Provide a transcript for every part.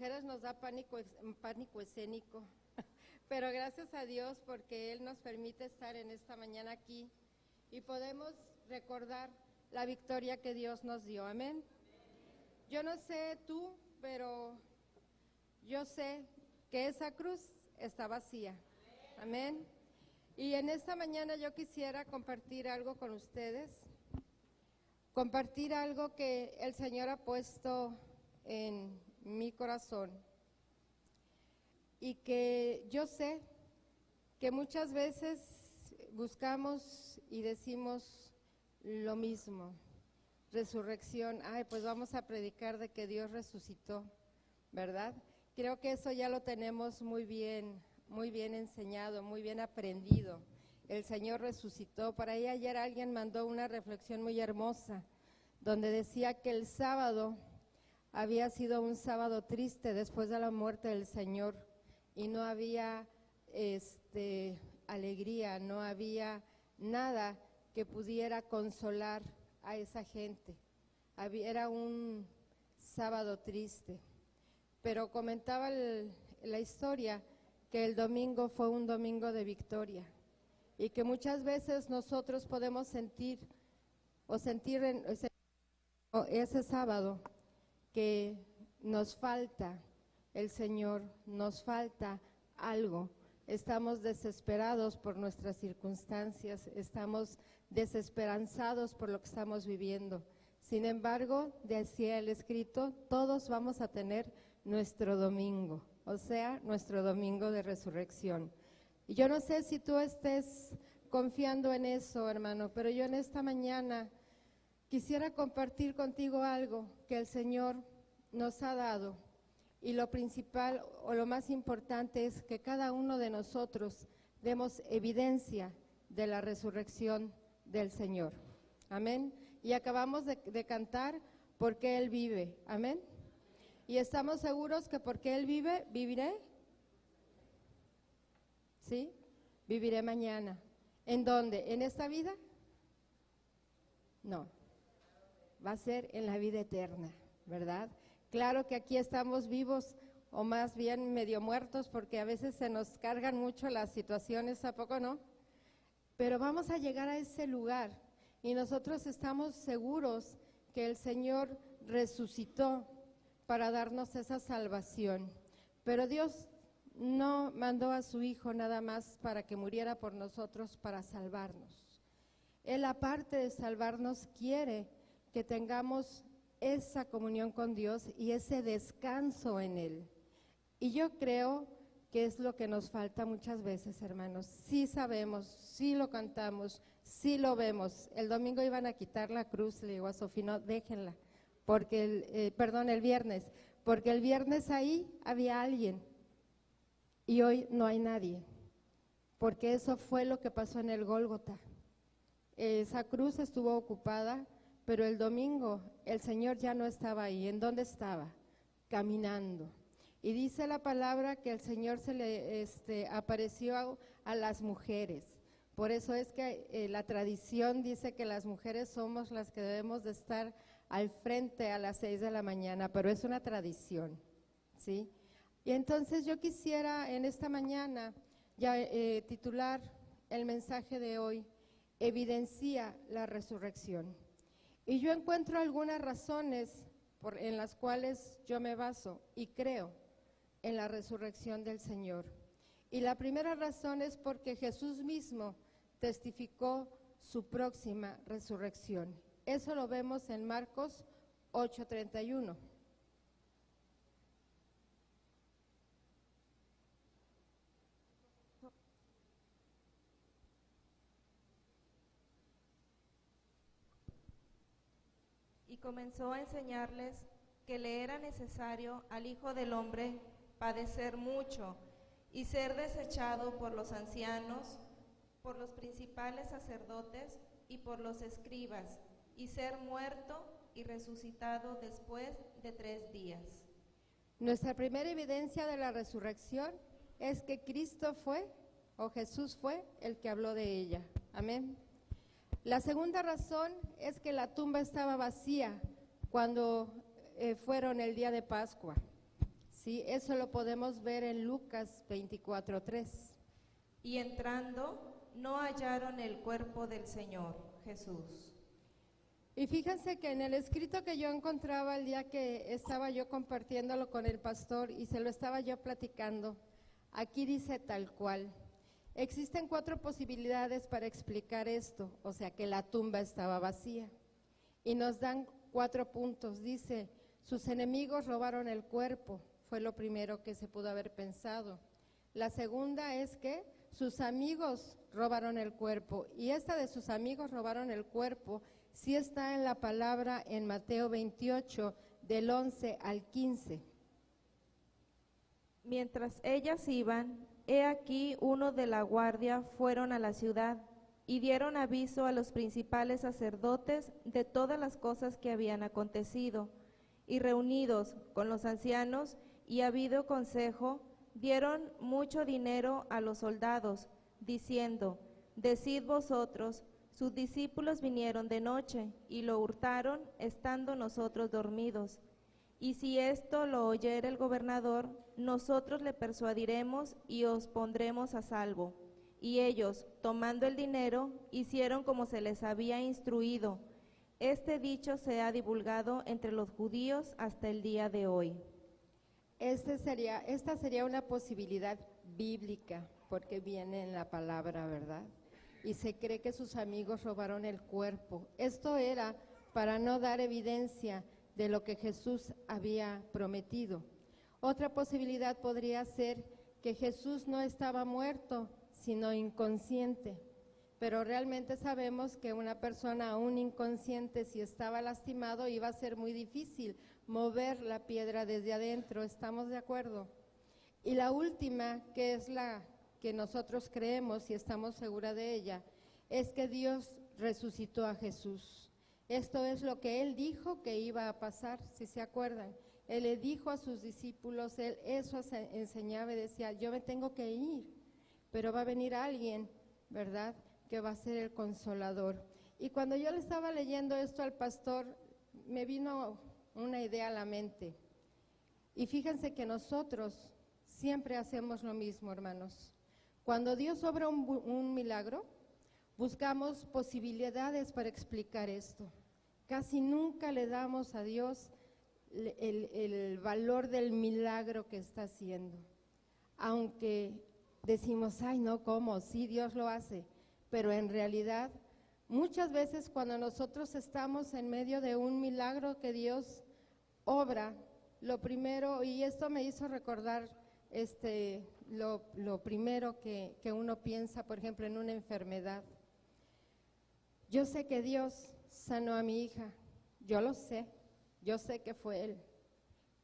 mujeres nos da pánico escénico, pero gracias a Dios porque Él nos permite estar en esta mañana aquí y podemos recordar la victoria que Dios nos dio, amén. Yo no sé tú, pero yo sé que esa cruz está vacía, amén. Y en esta mañana yo quisiera compartir algo con ustedes, compartir algo que el Señor ha puesto en mi corazón y que yo sé que muchas veces buscamos y decimos lo mismo, resurrección, ay, pues vamos a predicar de que Dios resucitó, ¿verdad? Creo que eso ya lo tenemos muy bien enseñado, muy bien aprendido. El Señor resucitó. Por ahí ayer alguien mandó una reflexión muy hermosa, donde decía que el sábado había sido un sábado triste después de la muerte del Señor y no había alegría, no había nada que pudiera consolar a esa gente. Era un sábado triste, pero comentaba la historia que el domingo fue un domingo de victoria y que muchas veces nosotros podemos sentir ese sábado que nos falta el Señor, nos falta algo. Estamos desesperados por nuestras circunstancias, estamos desesperanzados por lo que estamos viviendo. Sin embargo, decía el escrito, todos vamos a tener nuestro domingo, o sea, nuestro domingo de resurrección. Y yo no sé si tú estés confiando en eso, hermano, pero yo en esta mañana quisiera compartir contigo algo que el Señor nos ha dado. Y lo principal o lo más importante es que cada uno de nosotros demos evidencia de la resurrección del Señor. Amén. Y acabamos de cantar porque Él vive. Amén. Y estamos seguros que porque Él vive, viviré. ¿Sí? Viviré mañana. ¿En dónde? ¿En esta vida? No. Va a ser en la vida eterna, ¿verdad? Claro que aquí estamos vivos o más bien medio muertos porque a veces se nos cargan mucho las situaciones, ¿a poco no? Pero vamos a llegar a ese lugar y nosotros estamos seguros que el Señor resucitó para darnos esa salvación. Pero Dios no mandó a su Hijo nada más para que muriera por nosotros, para salvarnos. Él, aparte de salvarnos, quiere que tengamos esa comunión con Dios y ese descanso en Él. Y yo creo que es lo que nos falta muchas veces, hermanos. Sí sabemos, sí lo cantamos, sí lo vemos. El domingo iban a quitar la cruz, le digo a Sofía, no, déjenla, porque el viernes, porque el viernes ahí había alguien y hoy no hay nadie, porque eso fue lo que pasó en el Gólgota. Esa cruz estuvo ocupada, pero el domingo el Señor ya no estaba ahí. ¿En dónde estaba? Caminando. Y dice la palabra que el Señor se le apareció a las mujeres. Por eso es que la tradición dice que las mujeres somos las que debemos de estar al frente a las 6 de la mañana, pero es una tradición, ¿sí? Y entonces yo quisiera en esta mañana ya titular el mensaje de hoy, evidencia la resurrección. Y yo encuentro algunas razones en las cuales yo me baso y creo en la resurrección del Señor. Y la primera razón es porque Jesús mismo testificó su próxima resurrección. Eso lo vemos en Marcos 8:31. Y comenzó a enseñarles que le era necesario al Hijo del Hombre padecer mucho y ser desechado por los ancianos, por los principales sacerdotes y por los escribas, y ser muerto y resucitado después de 3 días. Nuestra primera evidencia de la resurrección es que Cristo fue, o Jesús fue, el que habló de ella. Amén. La segunda razón es que la tumba estaba vacía cuando fueron el día de Pascua, Sí, eso lo podemos ver en Lucas 24:3. Y entrando, no hallaron el cuerpo del Señor Jesús. Y fíjense que en el escrito que yo encontraba el día que estaba yo compartiéndolo con el pastor y se lo estaba yo platicando, aquí dice tal cual: existen 4 posibilidades para explicar esto, o sea que la tumba estaba vacía. Y nos dan 4 puntos. Dice, sus enemigos robaron el cuerpo, fue lo primero que se pudo haber pensado. La segunda es que sus amigos robaron el cuerpo, y esta de sus amigos robaron el cuerpo sí está en la palabra en Mateo 28, del 11 al 15. Mientras ellas iban, he aquí uno de la guardia fueron a la ciudad y dieron aviso a los principales sacerdotes de todas las cosas que habían acontecido, y reunidos con los ancianos y habido consejo, dieron mucho dinero a los soldados, diciendo, decid vosotros, sus discípulos vinieron de noche y lo hurtaron estando nosotros dormidos. Y si esto lo oyere el gobernador, nosotros le persuadiremos y os pondremos a salvo. Y ellos, tomando el dinero, hicieron como se les había instruido. Este dicho se ha divulgado entre los judíos hasta el día de hoy. Esta sería una posibilidad bíblica, porque viene en la palabra, ¿verdad? Y se cree que sus amigos robaron el cuerpo. Esto era para no dar evidencia de lo que Jesús había prometido. Otra posibilidad podría ser que Jesús no estaba muerto, sino inconsciente. Pero realmente sabemos que una persona aún inconsciente, si estaba lastimado, iba a ser muy difícil mover la piedra desde adentro. ¿Estamos de acuerdo? Y la última, que es la que nosotros creemos y estamos seguras de ella, es que Dios resucitó a Jesús. Esto es lo que Él dijo que iba a pasar, si se acuerdan. Él le dijo a sus discípulos, Él eso enseñaba y decía, yo me tengo que ir, pero va a venir alguien, ¿verdad?, que va a ser el Consolador. Y cuando yo le estaba leyendo esto al pastor, me vino una idea a la mente. Y fíjense que nosotros siempre hacemos lo mismo, hermanos. Cuando Dios obra un milagro, buscamos posibilidades para explicar esto. Casi nunca le damos a Dios el valor del milagro que está haciendo. Aunque decimos, ay no, ¿cómo? Sí, Dios lo hace. Pero en realidad, muchas veces cuando nosotros estamos en medio de un milagro que Dios obra, lo primero, y esto me hizo recordar lo primero que uno piensa, por ejemplo, en una enfermedad. Yo sé que Dios sanó a mi hija, yo lo sé, yo sé que fue Él,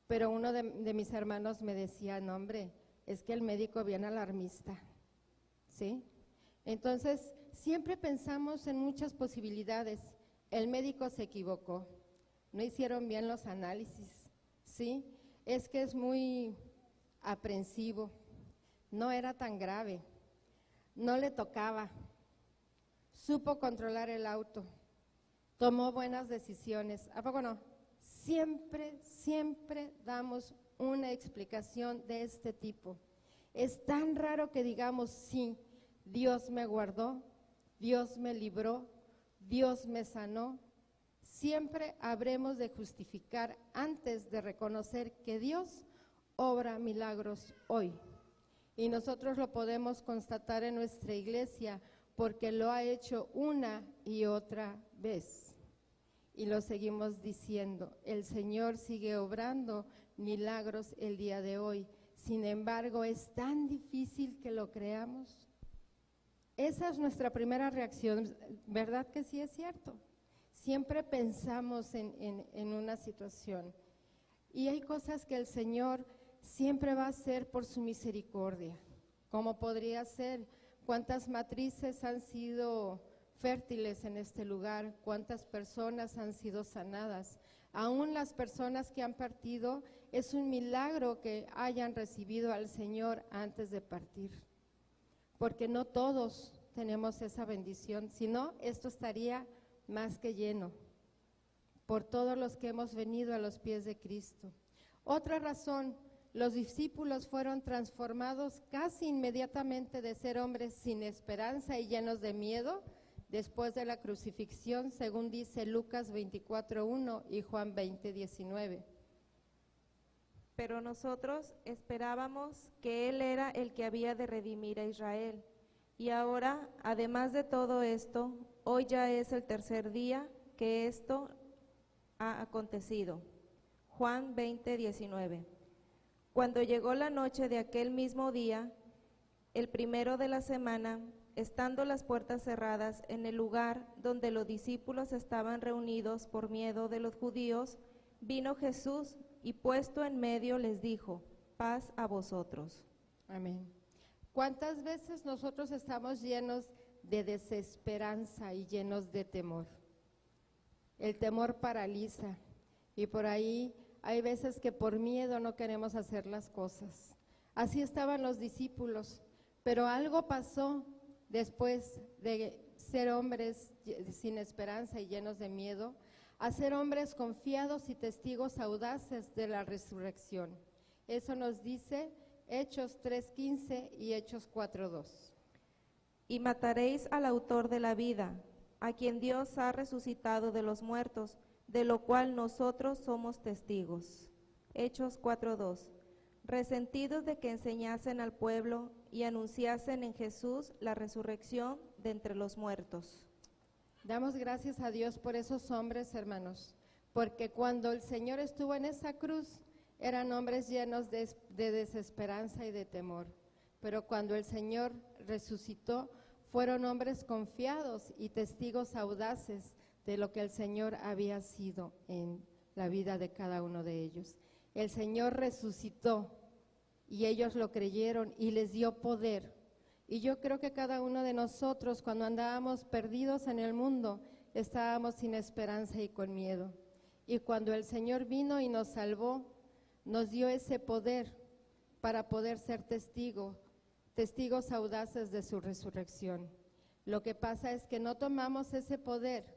pero uno de mis hermanos me decía, no hombre, es que el médico viene alarmista, ¿sí? Entonces, siempre pensamos en muchas posibilidades. El médico se equivocó, no hicieron bien los análisis, ¿sí? Es que es muy aprensivo, no era tan grave, no le tocaba, supo controlar el auto, tomó buenas decisiones. ¿A poco no? Siempre damos una explicación de este tipo. Es tan raro que digamos, sí, Dios me guardó, Dios me libró, Dios me sanó. Siempre habremos de justificar antes de reconocer que Dios obra milagros hoy. Y nosotros lo podemos constatar en nuestra iglesia porque lo ha hecho una y otra vez. Y lo seguimos diciendo, el Señor sigue obrando milagros el día de hoy. Sin embargo, es tan difícil que lo creamos. Esa es nuestra primera reacción, ¿verdad que sí es cierto? Siempre pensamos en una situación. Y hay cosas que el Señor siempre va a hacer por su misericordia. ¿Cómo podría ser? ¿Cuántas matrices han sido fértiles en este lugar? ¿Cuántas personas han sido sanadas? Aún las personas que han partido, es un milagro que hayan recibido al Señor antes de partir. Porque no todos tenemos esa bendición, si no, esto estaría más que lleno, por todos los que hemos venido a los pies de Cristo. Otra razón, los discípulos fueron transformados casi inmediatamente de ser hombres sin esperanza y llenos de miedo después de la crucifixión, según dice Lucas 24:1 y Juan 20:19. Pero nosotros esperábamos que Él era el que había de redimir a Israel. Y ahora, además de todo esto, hoy ya es el tercer día que esto ha acontecido. Juan 20:19. Cuando llegó la noche de aquel mismo día, el primero de la semana, estando las puertas cerradas en el lugar donde los discípulos estaban reunidos por miedo de los judíos, vino Jesús y puesto en medio les dijo: paz a vosotros. Amén. ¿Cuántas veces nosotros estamos llenos de desesperanza y llenos de temor? El temor paraliza y por ahí hay veces que por miedo no queremos hacer las cosas. Así estaban los discípulos, pero algo pasó después de ser hombres sin esperanza y llenos de miedo, a ser hombres confiados y testigos audaces de la resurrección. Eso nos dice Hechos 3:15 y Hechos 4:2. Y mataréis al autor de la vida, a quien Dios ha resucitado de los muertos, de lo cual nosotros somos testigos. Hechos 4:2. Resentidos de que enseñasen al pueblo y anunciasen en Jesús la resurrección de entre los muertos. Damos gracias a Dios por esos hombres, hermanos, porque cuando el Señor estuvo en esa cruz, eran hombres llenos de desesperanza y de temor. Pero cuando el Señor resucitó, fueron hombres confiados y testigos audaces de lo que el Señor había sido en la vida de cada uno de ellos. El Señor resucitó y ellos lo creyeron y les dio poder. Y yo creo que cada uno de nosotros, cuando andábamos perdidos en el mundo, estábamos sin esperanza y con miedo. Y cuando el Señor vino y nos salvó, nos dio ese poder para poder ser testigos audaces de su resurrección. Lo que pasa es que no tomamos ese poder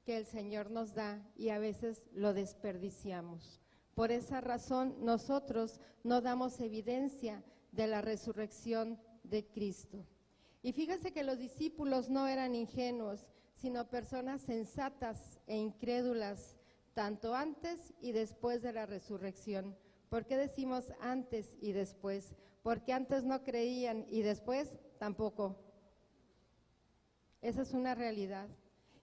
que el Señor nos da y a veces lo desperdiciamos. Por esa razón nosotros no damos evidencia de la resurrección de Cristo. Y fíjese que los discípulos no eran ingenuos, sino personas sensatas e incrédulas, tanto antes y después de la resurrección. ¿Por qué decimos antes y después? Porque antes no creían y después tampoco. Esa es una realidad.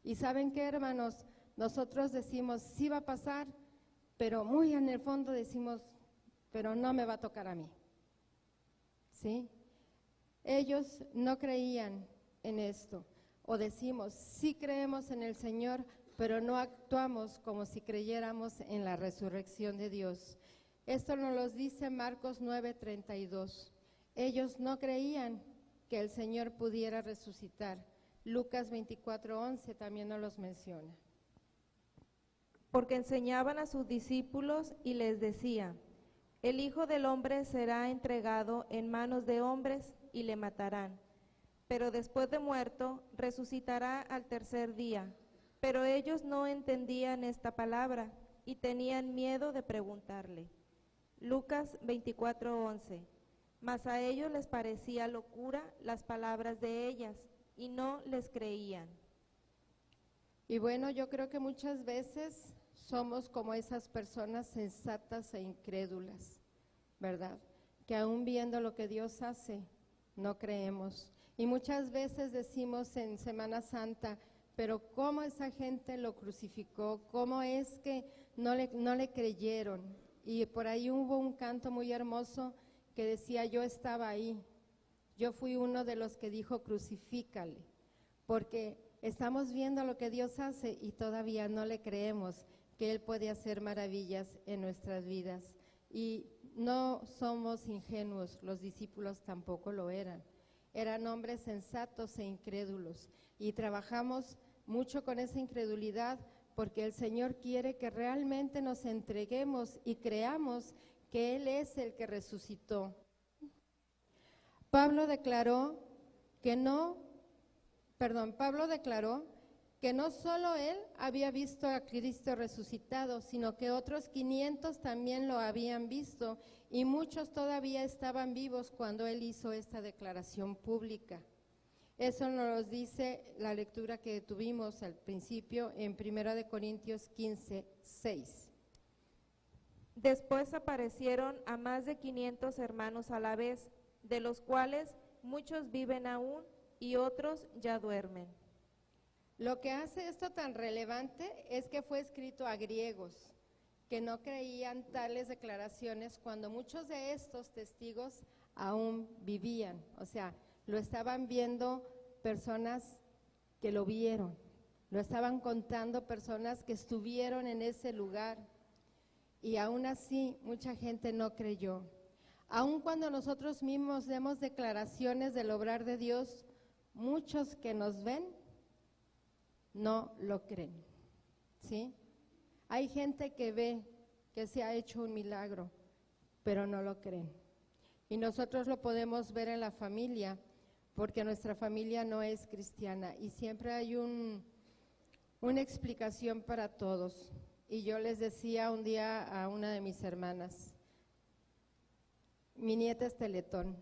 Y ¿saben qué, hermanos? Nosotros decimos, sí va a pasar, pero muy en el fondo decimos, pero no me va a tocar a mí. ¿Sí? Ellos no creían en esto. O decimos, sí creemos en el Señor, pero no actuamos como si creyéramos en la resurrección de Dios. Esto nos lo dice Marcos 9:32. Ellos no creían que el Señor pudiera resucitar. Lucas 24:11 también nos los menciona. Porque enseñaban a sus discípulos y les decía: el Hijo del Hombre será entregado en manos de hombres y le matarán, pero después de muerto resucitará al tercer día. Pero ellos no entendían esta palabra y tenían miedo de preguntarle. Lucas 24:11. Mas a ellos les parecía locura las palabras de ellas y no les creían. Y bueno, yo creo que muchas veces somos como esas personas sensatas e incrédulas, ¿verdad? Que aún viendo lo que Dios hace, no creemos. Y muchas veces decimos en Semana Santa, pero ¿cómo esa gente lo crucificó? ¿Cómo es que no le creyeron? Y por ahí hubo un canto muy hermoso que decía, yo estaba ahí, yo fui uno de los que dijo crucifícale, porque estamos viendo lo que Dios hace y todavía no le creemos que Él puede hacer maravillas en nuestras vidas. Y no somos ingenuos, los discípulos tampoco lo eran. Eran hombres sensatos e incrédulos y trabajamos mucho con esa incredulidad porque el Señor quiere que realmente nos entreguemos y creamos que Él es el que resucitó. Pablo declaró que no solo él había visto a Cristo resucitado, sino que otros 500 también lo habían visto y muchos todavía estaban vivos cuando él hizo esta declaración pública. Eso nos dice la lectura que tuvimos al principio en 1 Corintios 15, 6. Después aparecieron a más de 500 hermanos a la vez, de los cuales muchos viven aún y otros ya duermen. Lo que hace esto tan relevante es que fue escrito a griegos, que no creían tales declaraciones cuando muchos de estos testigos aún vivían. O sea, lo estaban viendo personas que lo vieron, lo estaban contando personas que estuvieron en ese lugar. Y aún así, mucha gente no creyó. Aun cuando nosotros mismos demos declaraciones del obrar de Dios, muchos que nos ven no lo creen, ¿sí? Hay gente que ve que se ha hecho un milagro, pero no lo creen. Y nosotros lo podemos ver en la familia, porque nuestra familia no es cristiana y siempre hay una explicación para todos. Y yo les decía un día a una de mis hermanas, mi nieta es Teletón.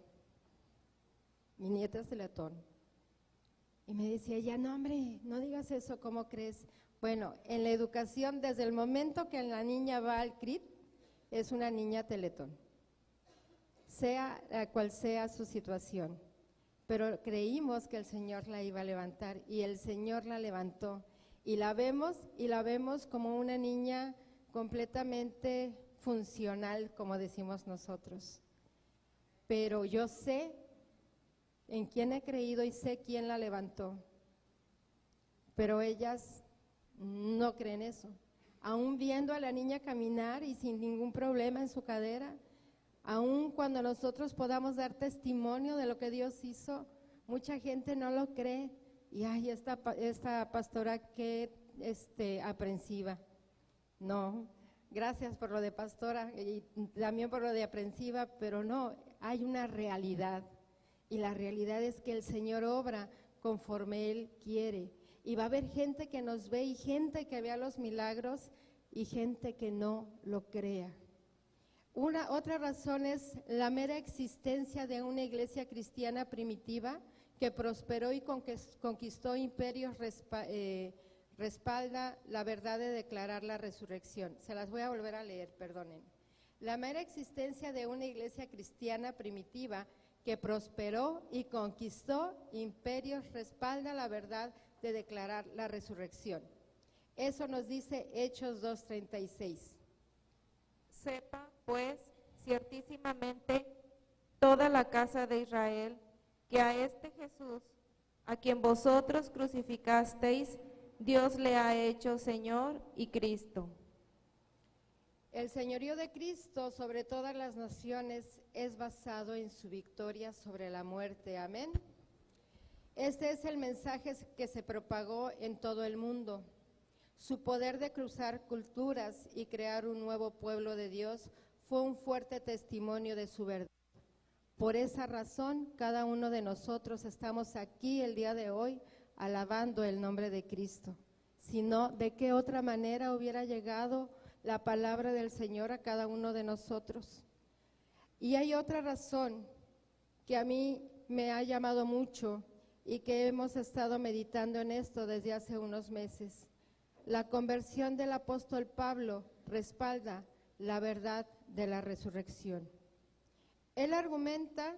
Y me decía, ya no hombre, no digas eso, ¿cómo crees? Bueno, en la educación, desde el momento que la niña va al CRIT, es una niña Teletón, sea cual sea su situación. Pero creímos que el Señor la iba a levantar y el Señor la levantó. Y la vemos como una niña completamente funcional, como decimos nosotros. Pero yo sé en quién he creído y sé quién la levantó. Pero ellas no creen eso. Aún viendo a la niña caminar y sin ningún problema en su cadera, aún cuando nosotros podamos dar testimonio de lo que Dios hizo, mucha gente no lo cree. Y ay, esta pastora qué aprensiva. No, gracias por lo de pastora y también por lo de aprensiva, pero no, hay una realidad. Y la realidad es que el Señor obra conforme Él quiere. Y va a haber gente que nos ve y gente que vea los milagros y gente que no lo crea. Otra razón es la mera existencia de una iglesia cristiana primitiva que prosperó y conquistó imperios, respalda la verdad de declarar la resurrección. Se las voy a volver a leer, perdonen. La mera existencia de una iglesia cristiana primitiva que prosperó y conquistó imperios respalda la verdad de declarar la resurrección. Eso nos dice Hechos 2:36. Sepa, pues, ciertísimamente toda la casa de Israel, que a este Jesús, a quien vosotros crucificasteis, Dios le ha hecho Señor y Cristo. El señorío de Cristo sobre todas las naciones es basado en su victoria sobre la muerte. Amén. Este es el mensaje que se propagó en todo el mundo. Su poder de cruzar culturas y crear un nuevo pueblo de Dios fue un fuerte testimonio de su verdad. Por esa razón, cada uno de nosotros estamos aquí el día de hoy alabando el nombre de Cristo. Si no, ¿de qué otra manera hubiera llegado la palabra del Señor a cada uno de nosotros? Y hay otra razón que a mí me ha llamado mucho y que hemos estado meditando en esto desde hace unos meses. La conversión del apóstol Pablo respalda la verdad de la resurrección. Él argumenta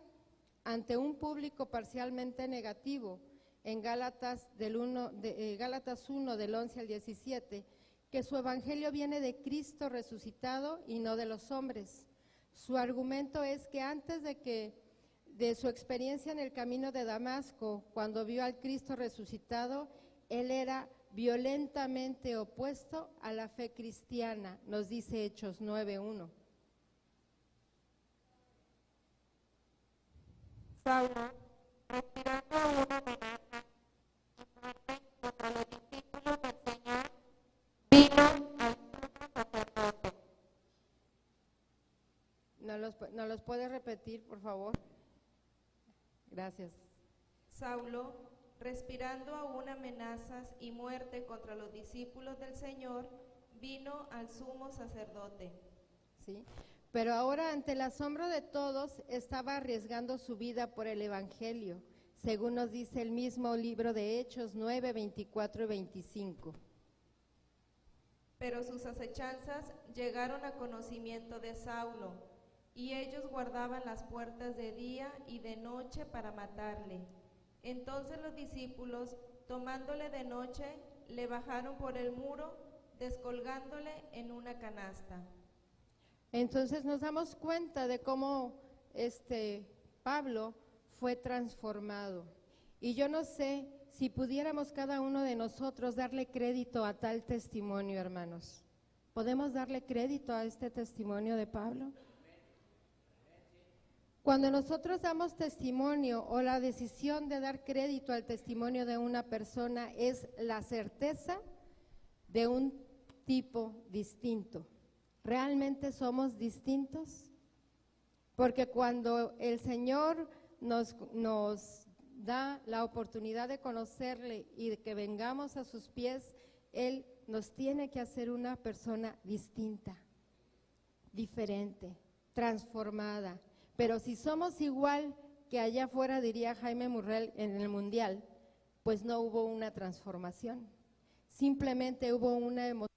ante un público parcialmente negativo en Gálatas 1 del 11 al 17, que su evangelio viene de Cristo resucitado y no de los hombres. Su argumento es que antes de su experiencia en el camino de Damasco, cuando vio al Cristo resucitado, él era violentamente opuesto a la fe cristiana, nos dice Hechos 9:1. Saulo, respirando una amenaza y muerte contra los discípulos del Señor, vino al sumo sacerdote. ¿Nos los puede repetir, por favor? Gracias. Saulo, respirando aún amenazas y muerte contra los discípulos del Señor, vino al sumo sacerdote. ¿Sí? Pero ahora, ante el asombro de todos, estaba arriesgando su vida por el Evangelio, según nos dice el mismo libro de Hechos 9, 24 y 25. Pero sus acechanzas llegaron a conocimiento de Saulo, y ellos guardaban las puertas de día y de noche para matarle. Entonces los discípulos, tomándole de noche, le bajaron por el muro, descolgándole en una canasta. Entonces nos damos cuenta de cómo Pablo fue transformado. Y yo no sé si pudiéramos cada uno de nosotros darle crédito a tal testimonio, hermanos. ¿Podemos darle crédito a este testimonio de Pablo? Cuando nosotros damos testimonio o la decisión de dar crédito al testimonio de una persona es la certeza de un tipo distinto. ¿Realmente somos distintos? Porque cuando el Señor nos da la oportunidad de conocerle y de que vengamos a sus pies, Él nos tiene que hacer una persona distinta, diferente, transformada. Pero si somos igual que allá afuera, diría Jaime Murrell en el Mundial, pues no hubo una transformación, simplemente hubo una emoción.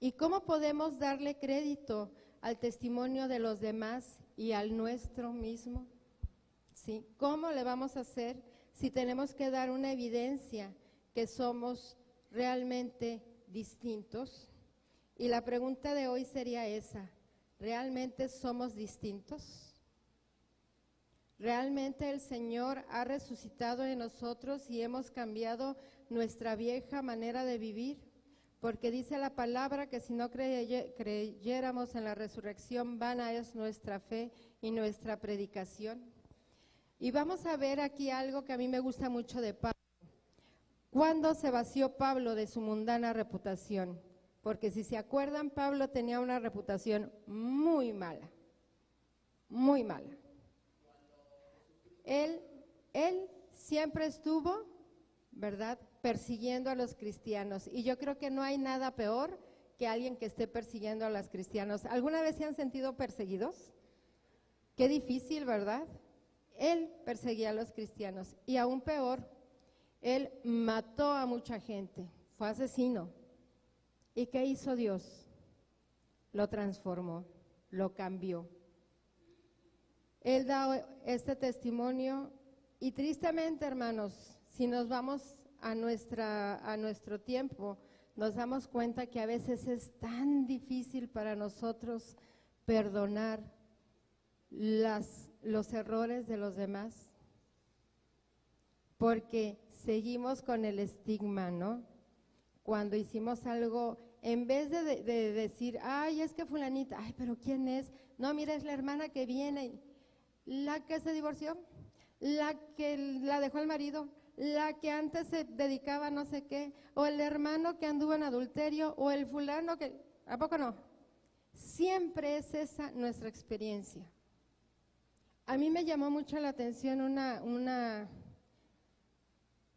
¿Y cómo podemos darle crédito al testimonio de los demás y al nuestro mismo? ¿Sí? ¿Cómo le vamos a hacer si tenemos que dar una evidencia que somos realmente distintos? Y la pregunta de hoy sería esa: ¿realmente somos distintos? ¿Realmente el Señor ha resucitado en nosotros y hemos cambiado nuestra vieja manera de vivir? Porque dice la palabra que si no creyéramos en la resurrección, vana es nuestra fe y nuestra predicación. Y vamos a ver aquí algo que a mí me gusta mucho de Pablo. ¿Cuándo se vació Pablo de su mundana reputación? Porque si se acuerdan, Pablo tenía una reputación muy mala, muy mala. Él siempre estuvo, ¿verdad?, persiguiendo a los cristianos. Y yo creo que no hay nada peor que alguien que esté persiguiendo a los cristianos. ¿Alguna vez se han sentido perseguidos? Qué difícil, ¿verdad? Él perseguía a los cristianos. Y aún peor, él mató a mucha gente, fue asesino. ¿Y qué hizo Dios? Lo transformó, lo cambió. Él da este testimonio y tristemente, hermanos, si nos vamos a nuestro tiempo, nos damos cuenta que a veces es tan difícil para nosotros perdonar los errores de los demás, porque seguimos con el estigma, ¿no? Cuando hicimos algo, en vez de decir, ay, es que fulanita, ay, pero ¿quién es? No, mira, es la hermana que viene, la que se divorció, la que la dejó el marido, la que antes se dedicaba a no sé qué, o el hermano que anduvo en adulterio, o el fulano que, ¿a poco no? Siempre es esa nuestra experiencia. A mí me llamó mucho la atención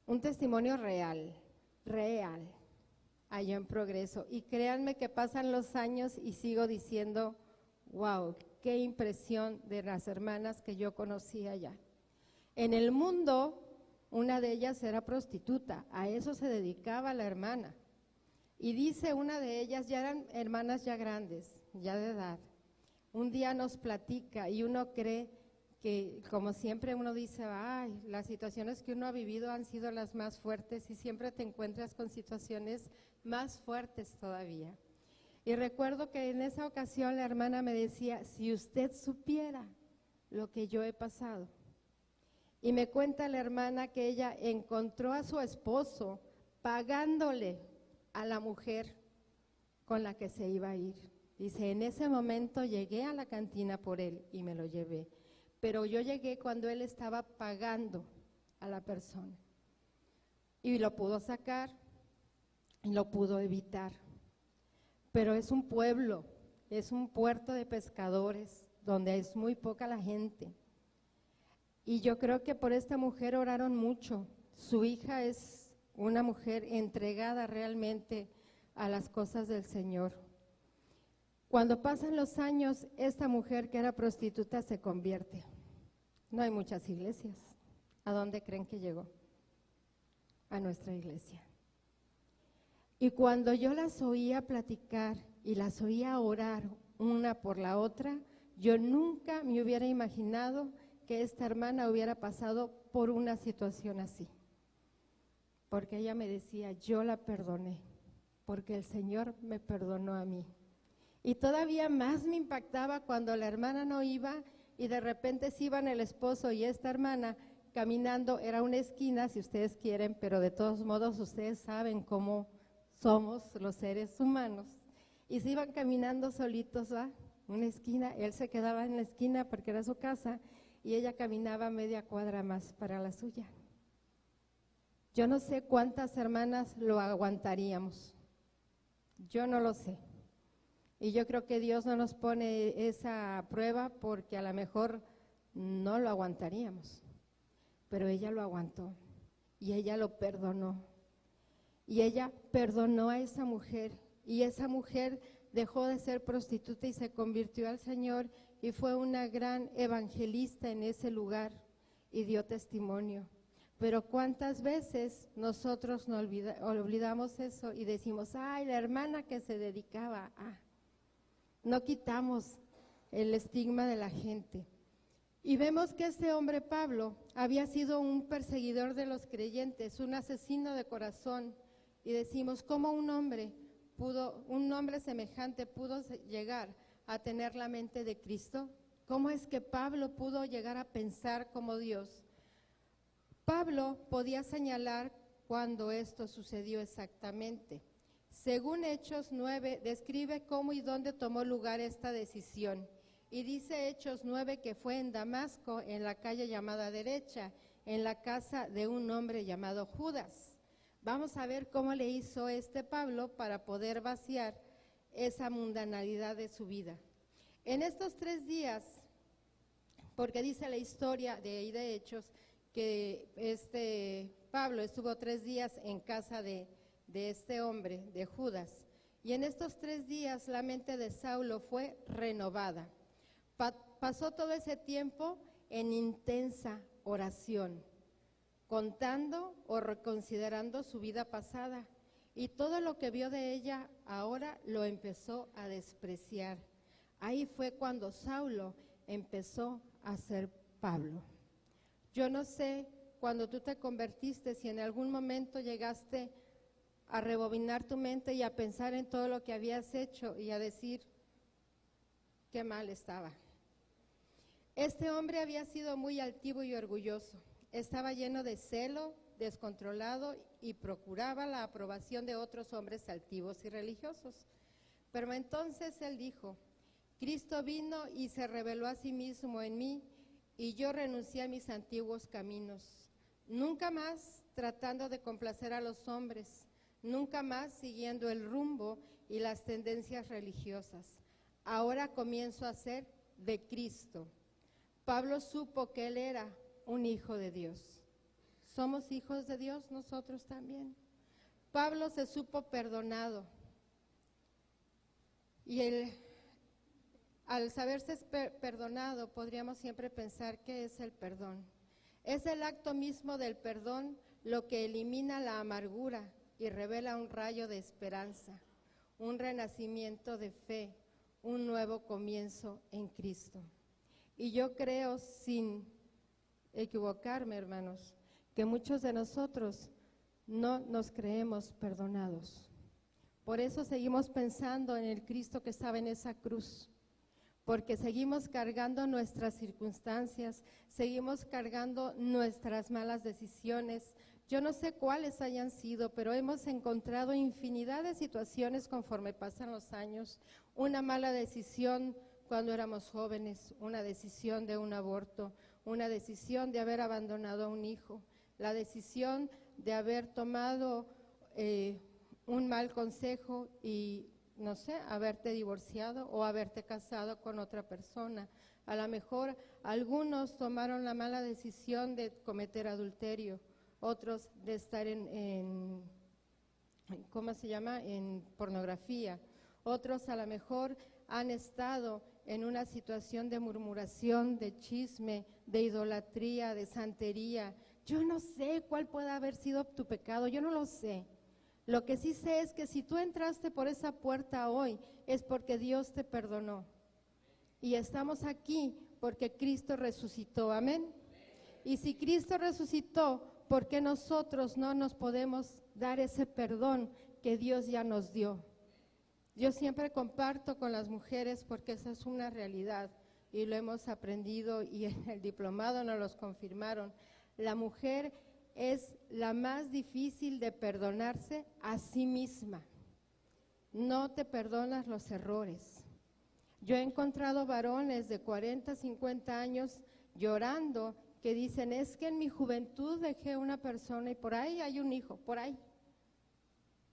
un testimonio real, allá en Progreso. Y créanme que pasan los años y sigo diciendo, wow, qué impresión de las hermanas que yo conocí allá. En el mundo, una de ellas era prostituta, a eso se dedicaba la hermana. Y dice una de ellas, ya eran hermanas ya grandes, ya de edad. Un día nos platica y uno cree que, como siempre uno dice, ay, las situaciones que uno ha vivido han sido las más fuertes y siempre te encuentras con situaciones más fuertes todavía. Y recuerdo que en esa ocasión la hermana me decía, si usted supiera lo que yo he pasado. Y me cuenta la hermana que ella encontró a su esposo pagándole a la mujer con la que se iba a ir. Dice, en ese momento llegué a la cantina por él y me lo llevé. Pero yo llegué cuando él estaba pagando a la persona. Y lo pudo sacar y lo pudo evitar. Pero es un pueblo, es un puerto de pescadores donde es muy poca la gente. Y yo creo que por esta mujer oraron mucho, Su hija es una mujer entregada realmente a las cosas del Señor. Cuando pasan los años, esta mujer que era prostituta se convierte. No hay muchas iglesias. ¿A dónde creen que llegó? A nuestra iglesia. Y cuando yo las oía platicar y las oía orar una por la otra, yo nunca me hubiera imaginado que esta hermana hubiera pasado por una situación así. Porque ella me decía, yo la perdoné, porque el Señor me perdonó a mí. Y todavía más me impactaba cuando la hermana no iba y de repente se iban el esposo y esta hermana caminando, era una esquina si ustedes quieren, pero de todos modos ustedes saben cómo somos los seres humanos. Y se iban caminando solitos, ¿va? Una esquina, él se quedaba en la esquina porque era su casa y ella caminaba media cuadra más para la suya. Yo no sé cuántas hermanas lo aguantaríamos, yo no lo sé. Y yo creo que Dios no nos pone esa prueba porque a lo mejor no lo aguantaríamos, pero ella lo aguantó y ella lo perdonó. Y ella perdonó a esa mujer y esa mujer dejó de ser prostituta y se convirtió al Señor y fue una gran evangelista en ese lugar y dio testimonio. Pero ¿cuántas veces nosotros no olvidamos eso y decimos, ay, la hermana que se dedicaba a... No quitamos el estigma de la gente. Y vemos que este hombre Pablo había sido un perseguidor de los creyentes, un asesino de corazón. Y decimos, ¿cómo un hombre semejante pudo llegar a tener la mente de Cristo? ¿Cómo es que Pablo pudo llegar a pensar como Dios? Pablo podía señalar cuando esto sucedió exactamente. Según Hechos 9, describe cómo y dónde tomó lugar esta decisión. Y dice Hechos 9 que fue en Damasco, en la calle llamada Derecha, en la casa de un hombre llamado Judas. Vamos a ver cómo le hizo Pablo para poder vaciar esa mundanalidad de su vida. En estos 3 días, porque dice la historia de Hechos, que Pablo estuvo 3 días en casa de este hombre, de Judas. Y en estos 3 días la mente de Saulo fue renovada. Pasó todo ese tiempo en intensa oración, contando o reconsiderando su vida pasada. Y todo lo que vio de ella ahora lo empezó a despreciar. Ahí fue cuando Saulo empezó a ser Pablo. Yo no sé, cuando tú te convertiste, si en algún momento llegaste a rebobinar tu mente y a pensar en todo lo que habías hecho y a decir, qué mal estaba. Este hombre había sido muy altivo y orgulloso, estaba lleno de celo, descontrolado y procuraba la aprobación de otros hombres altivos y religiosos. Pero entonces él dijo, Cristo vino y se reveló a sí mismo en mí y yo renuncié a mis antiguos caminos, nunca más tratando de complacer a los hombres, nunca más siguiendo el rumbo y las tendencias religiosas. Ahora comienzo a ser de Cristo. Pablo supo que él era un hijo de Dios. ¿Somos hijos de Dios nosotros también? Pablo se supo perdonado. Y al saberse perdonado, podríamos siempre pensar qué es el perdón. Es el acto mismo del perdón lo que elimina la amargura y revela un rayo de esperanza, un renacimiento de fe, un nuevo comienzo en Cristo. Y yo creo, sin equivocarme, hermanos, que muchos de nosotros no nos creemos perdonados. Por eso seguimos pensando en el Cristo que estaba en esa cruz, porque seguimos cargando nuestras circunstancias, seguimos cargando nuestras malas decisiones. Yo no sé cuáles hayan sido, pero hemos encontrado infinidad de situaciones conforme pasan los años. Una mala decisión cuando éramos jóvenes, una decisión de un aborto, una decisión de haber abandonado a un hijo, la decisión de haber tomado un mal consejo y, no sé, haberte divorciado o haberte casado con otra persona. A lo mejor algunos tomaron la mala decisión de cometer adulterio, otros de estar ¿cómo se llama?, en pornografía. Otros a lo mejor han estado en una situación de murmuración, de chisme, de idolatría, de santería. Yo no sé cuál puede haber sido tu pecado, yo no lo sé. Lo que sí sé es que si tú entraste por esa puerta hoy, es porque Dios te perdonó. Y estamos aquí porque Cristo resucitó, amén. Y si Cristo resucitó, ¿por qué nosotros no nos podemos dar ese perdón que Dios ya nos dio? Yo siempre comparto con las mujeres porque esa es una realidad y lo hemos aprendido y en el diplomado nos los confirmaron. La mujer es la más difícil de perdonarse a sí misma. No te perdonas los errores. Yo he encontrado varones de 40, 50 años llorando que dicen, es que en mi juventud dejé una persona y por ahí hay un hijo, por ahí.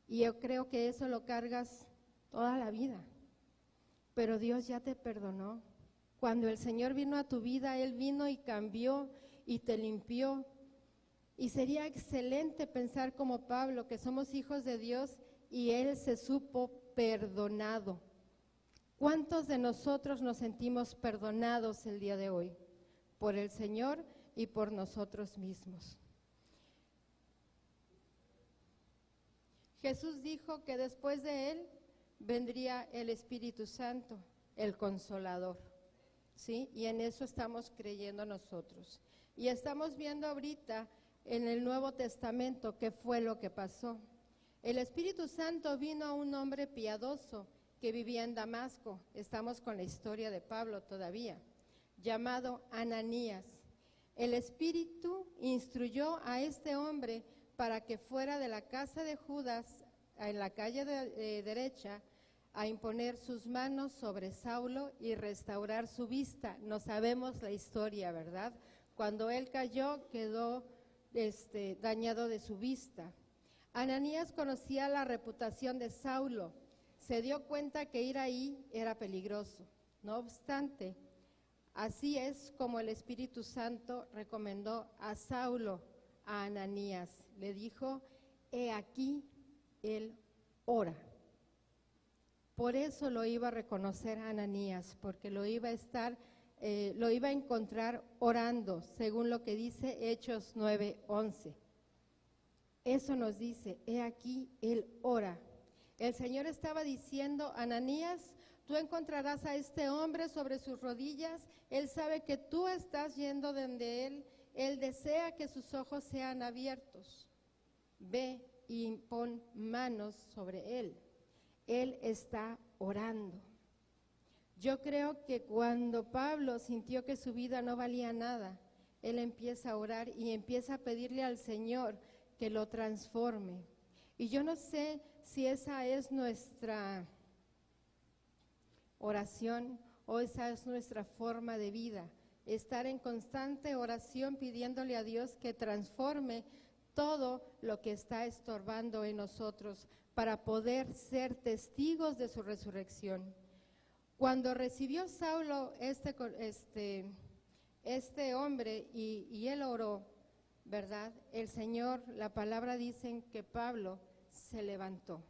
Y yo creo que eso lo cargas toda la vida. Pero Dios ya te perdonó. Cuando el Señor vino a tu vida, Él vino y cambió y te limpió. Y sería excelente pensar como Pablo, que somos hijos de Dios y Él se supo perdonado. ¿Cuántos de nosotros nos sentimos perdonados el día de hoy? Por el Señor y por nosotros mismos. Jesús dijo que después de Él vendría el Espíritu Santo, el Consolador, ¿sí? Y en eso estamos creyendo nosotros. Y estamos viendo ahorita en el Nuevo Testamento qué fue lo que pasó. El Espíritu Santo vino a un hombre piadoso que vivía en Damasco, estamos con la historia de Pablo todavía, llamado Ananías. El Espíritu instruyó a este hombre para que fuera de la casa de Judas, en la calle derecha, a imponer sus manos sobre Saulo y restaurar su vista. No sabemos la historia, ¿verdad? Cuando él cayó, quedó dañado de su vista. Ananías conocía la reputación de Saulo, se dio cuenta que ir ahí era peligroso. No obstante, así es como el Espíritu Santo recomendó a Saulo a Ananías. Le dijo, he aquí, él ora. Por eso lo iba a reconocer a Ananías, porque lo iba a encontrar orando, según lo que dice Hechos 9:11. Eso nos dice, he aquí, él ora. El Señor estaba diciendo, Ananías, tú encontrarás a este hombre sobre sus rodillas, él sabe que tú estás yendo donde él desea que sus ojos sean abiertos. Ve y pon manos sobre él. Él está orando. Yo creo que cuando Pablo sintió que su vida no valía nada, él empieza a orar y empieza a pedirle al Señor que lo transforme. Y yo no sé si esa es nuestra oración o esa es nuestra forma de vida, estar en constante oración pidiéndole a Dios que transforme todo lo que está estorbando en nosotros para poder ser testigos de su resurrección. Cuando recibió Saulo este hombre y él oró, ¿verdad? El Señor, la palabra dicen que Pablo se levantó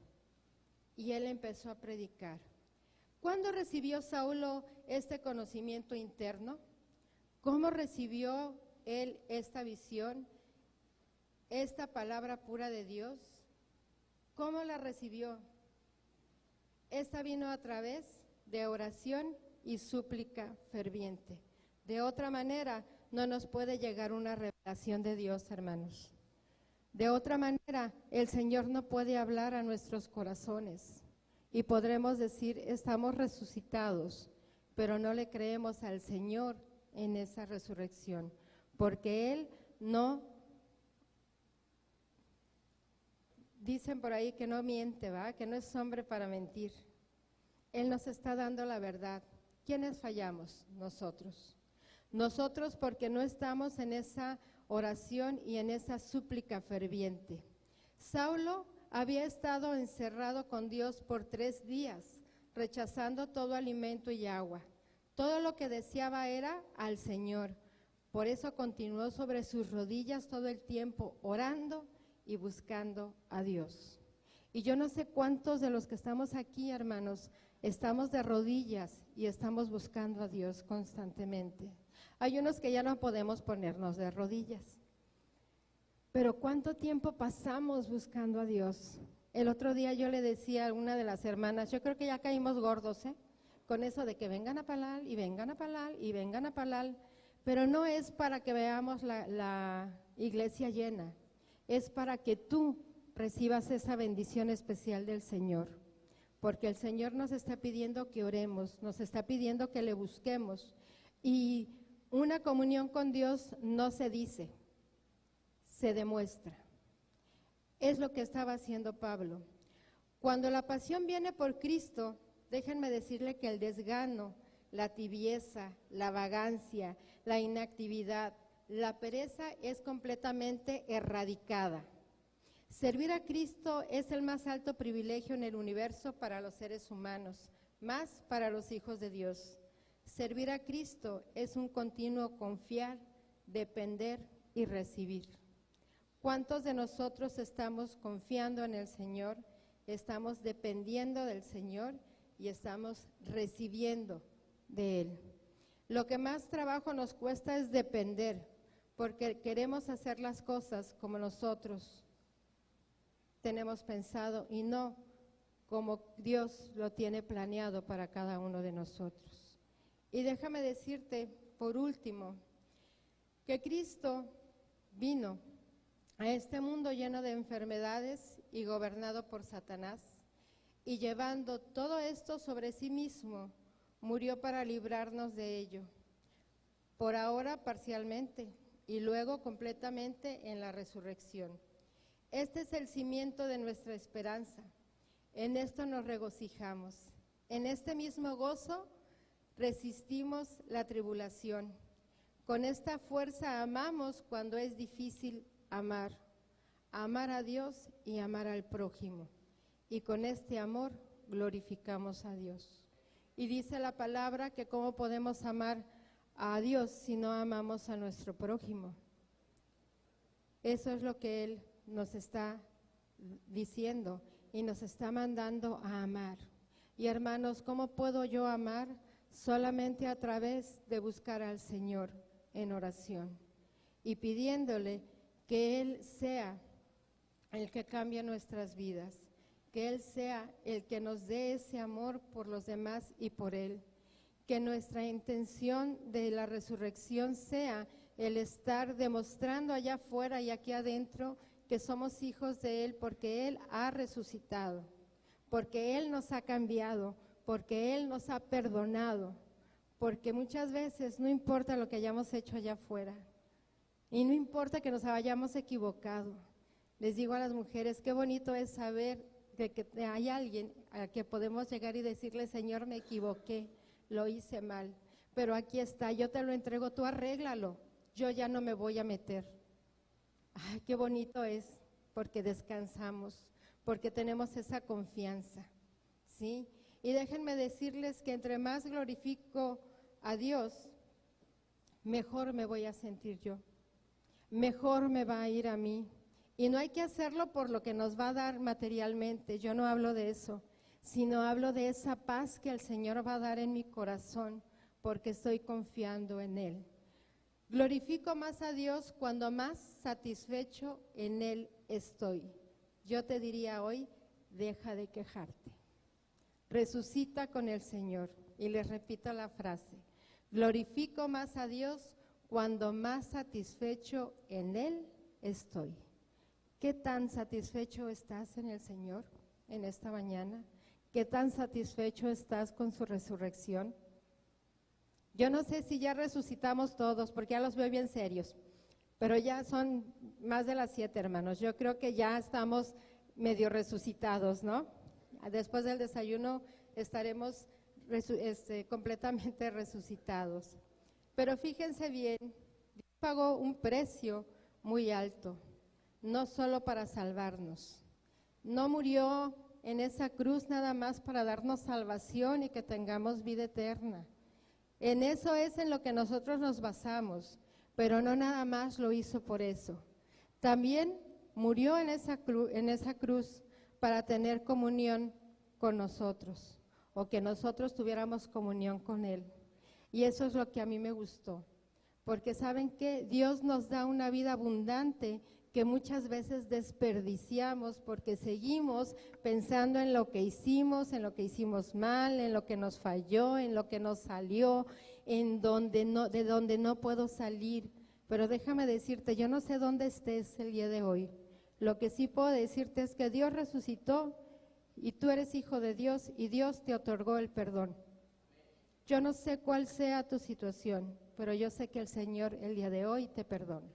y él empezó a predicar. ¿Cuándo recibió Saulo este conocimiento interno? ¿Cómo recibió él esta visión, esta palabra pura de Dios? ¿Cómo la recibió? Esta vino a través de oración y súplica ferviente. De otra manera, no nos puede llegar una revelación de Dios, hermanos. De otra manera, el Señor no puede hablar a nuestros corazones y podremos decir, estamos resucitados, pero no le creemos al Señor en esa resurrección, porque Él no, dicen por ahí que no miente, ¿va? Que no es hombre para mentir. Él nos está dando la verdad. ¿Quiénes fallamos? Nosotros. Nosotros porque no estamos en esa oración y en esa súplica ferviente. Saulo había estado encerrado con Dios por 3 días, rechazando todo alimento y agua. Todo lo que deseaba era al Señor, Por eso continuó sobre sus rodillas todo el tiempo, orando y buscando a Dios. Y yo no sé cuántos de los que estamos aquí, hermanos, estamos de rodillas y estamos buscando a Dios constantemente. Hay unos que ya no podemos ponernos de rodillas. Pero ¿cuánto tiempo pasamos buscando a Dios? El otro día yo le decía a una de las hermanas, yo creo que ya caímos gordos, con eso de que vengan a Palal y vengan a Palal y vengan a Palal, pero no es para que veamos la iglesia llena, es para que tú recibas esa bendición especial del Señor, porque el Señor nos está pidiendo que oremos, nos está pidiendo que le busquemos, y una comunión con Dios no se dice, se demuestra. Es lo que estaba haciendo Pablo. Cuando la pasión viene por Cristo, déjenme decirle que el desgano, la tibieza, la vagancia, la inactividad, la pereza es completamente erradicada. Servir a Cristo es el más alto privilegio en el universo para los seres humanos, más para los hijos de Dios. Servir a Cristo es un continuo confiar, depender y recibir. ¿Cuántos de nosotros estamos confiando en el Señor, estamos dependiendo del Señor y estamos recibiendo de Él? Lo que más trabajo nos cuesta es depender, porque queremos hacer las cosas como nosotros tenemos pensado y no como Dios lo tiene planeado para cada uno de nosotros. Y déjame decirte, por último, que Cristo vino a este mundo lleno de enfermedades y gobernado por Satanás, y llevando todo esto sobre sí mismo, murió para librarnos de ello, por ahora parcialmente y luego completamente en la resurrección. Este es el cimiento de nuestra esperanza, en esto nos regocijamos, en este mismo gozo resistimos la tribulación, con esta fuerza amamos cuando es difícil amar a Dios y amar al prójimo, y con este amor glorificamos a Dios. Y dice la palabra que cómo podemos amar a Dios si no amamos a nuestro prójimo. Eso es lo que Él nos está diciendo y nos está mandando a amar. Y hermanos, ¿cómo puedo yo amar? Solamente a través de buscar al Señor en oración y pidiéndole que Él sea el que cambie nuestras vidas, que Él sea el que nos dé ese amor por los demás y por Él, que nuestra intención de la resurrección sea el estar demostrando allá afuera y aquí adentro que somos hijos de Él porque Él ha resucitado, porque Él nos ha cambiado, porque Él nos ha perdonado, porque muchas veces no importa lo que hayamos hecho allá afuera y no importa que nos hayamos equivocado. Les digo a las mujeres, qué bonito es saber que hay alguien a que podemos llegar y decirle, Señor, me equivoqué, lo hice mal, pero aquí está, yo te lo entrego, tú arréglalo, yo ya no me voy a meter. Ay, qué bonito es, porque descansamos, porque tenemos esa confianza, ¿sí? Y déjenme decirles que entre más glorifico a Dios, mejor me voy a sentir yo, mejor me va a ir a mí. Y no hay que hacerlo por lo que nos va a dar materialmente, yo no hablo de eso, sino hablo de esa paz que el Señor va a dar en mi corazón, porque estoy confiando en Él. Glorifico más a Dios cuando más satisfecho en Él estoy. Yo te diría hoy, deja de quejarte. Resucita con el Señor. Y les repito la frase, glorifico más a Dios cuando más satisfecho en Él estoy. ¿Qué tan satisfecho estás en el Señor en esta mañana? ¿Qué tan satisfecho estás con su resurrección? Yo no sé si ya resucitamos todos, porque ya los veo bien serios, pero ya son más de las 7, hermanos. Yo creo que ya estamos medio resucitados, ¿no? Después del desayuno estaremos completamente resucitados. Pero fíjense bien, Dios pagó un precio muy alto, no solo para salvarnos. No murió en esa cruz nada más para darnos salvación y que tengamos vida eterna. En eso es en lo que nosotros nos basamos, Pero no nada más lo hizo por eso. También murió en esa cruz para tener comunión con nosotros, o que nosotros tuviéramos comunión con Él. Y eso es lo que a mí me gustó, porque ¿saben qué? Dios nos da una vida abundante que muchas veces desperdiciamos porque seguimos pensando en lo que hicimos mal, en lo que nos falló, en lo que nos salió, de donde no puedo salir. Pero déjame decirte, yo no sé dónde estés el día de hoy. Lo que sí puedo decirte es que Dios resucitó y tú eres hijo de Dios y Dios te otorgó el perdón. Yo no sé cuál sea tu situación, pero yo sé que el Señor el día de hoy te perdona.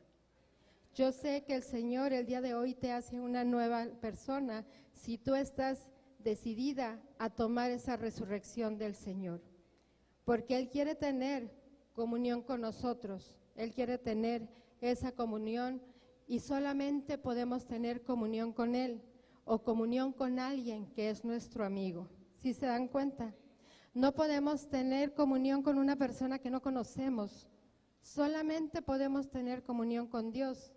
Yo sé que el Señor el día de hoy te hace una nueva persona si tú estás decidida a tomar esa resurrección del Señor. Porque Él quiere tener comunión con nosotros, Él quiere tener esa comunión y solamente podemos tener comunión con Él o comunión con alguien que es nuestro amigo. ¿Sí se dan cuenta? No podemos tener comunión con una persona que no conocemos, solamente podemos tener comunión con Dios,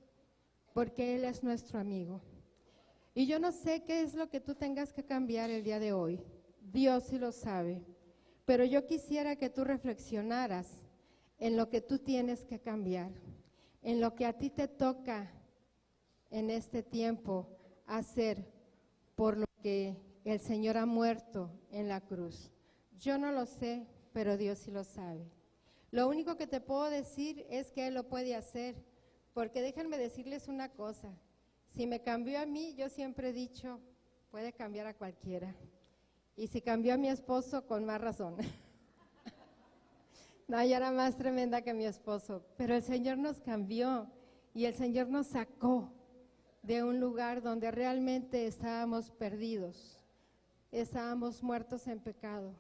porque Él es nuestro amigo. Y yo no sé qué es lo que tú tengas que cambiar el día de hoy, Dios sí lo sabe, pero yo quisiera que tú reflexionaras en lo que tú tienes que cambiar, en lo que a ti te toca en este tiempo hacer por lo que el Señor ha muerto en la cruz. Yo no lo sé, pero Dios sí lo sabe. Lo único que te puedo decir es que Él lo puede hacer, porque déjenme decirles una cosa, si me cambió a mí, yo siempre he dicho, puede cambiar a cualquiera. Y si cambió a mi esposo, con más razón. No, yo era más tremenda que mi esposo, pero el Señor nos cambió y el Señor nos sacó de un lugar donde realmente estábamos perdidos, estábamos muertos en pecado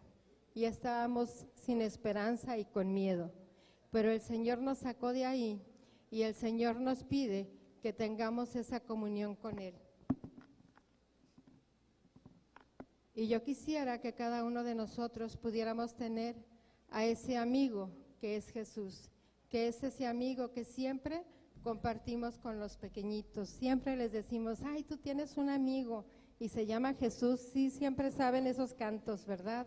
y estábamos sin esperanza y con miedo. Pero el Señor nos sacó de ahí y el Señor nos pide que tengamos esa comunión con Él. Y yo quisiera que cada uno de nosotros pudiéramos tener a ese amigo que es Jesús, que es ese amigo que siempre compartimos con los pequeñitos, siempre les decimos, ay, tú tienes un amigo y se llama Jesús, sí, siempre saben esos cantos, ¿verdad?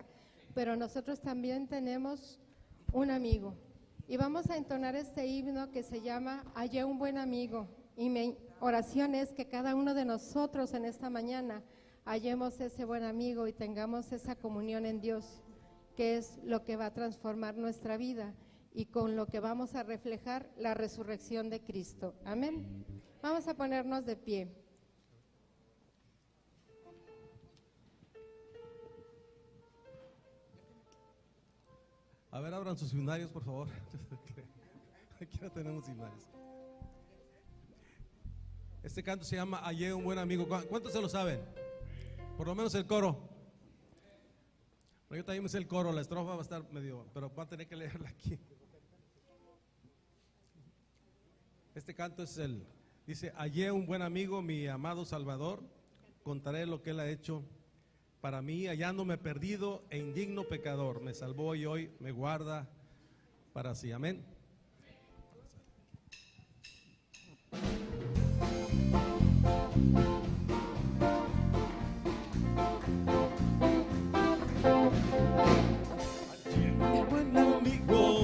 Pero nosotros también tenemos un amigo y vamos a entonar este himno que se llama Hallé un buen amigo, y mi oración es que cada uno de nosotros en esta mañana hallemos ese buen amigo y tengamos esa comunión en Dios, que es lo que va a transformar nuestra vida y con lo que vamos a reflejar la resurrección de Cristo. Amén. Vamos a ponernos de pie. A ver, abran sus himnarios, por favor. Aquí no tenemos himnarios. Este canto se llama Hallé un buen amigo. ¿Cuántos se lo saben? Por lo menos el coro. Yo también me sé el coro, la estrofa va a estar medio, pero va a tener que leerla aquí. Este canto dice, hallé un buen amigo, mi amado Salvador, contaré lo que Él ha hecho para mí, hallándome perdido e indigno pecador, me salvó y hoy me guarda para sí. Amén.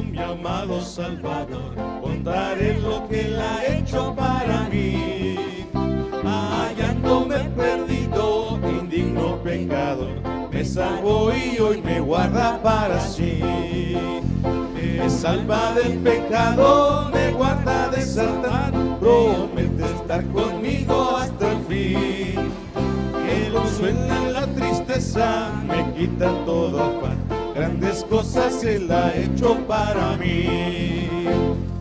Mi amado Salvador, contaré lo que Él ha hecho para mí, hallándome perdido, indigno pecador, me salvó y hoy me guarda para sí. Me salva del pecado, me guarda de Satán, promete estar conmigo hasta el fin. Que consuela en la tristeza, me quita todo afán, grandes cosas Él ha hecho para mí.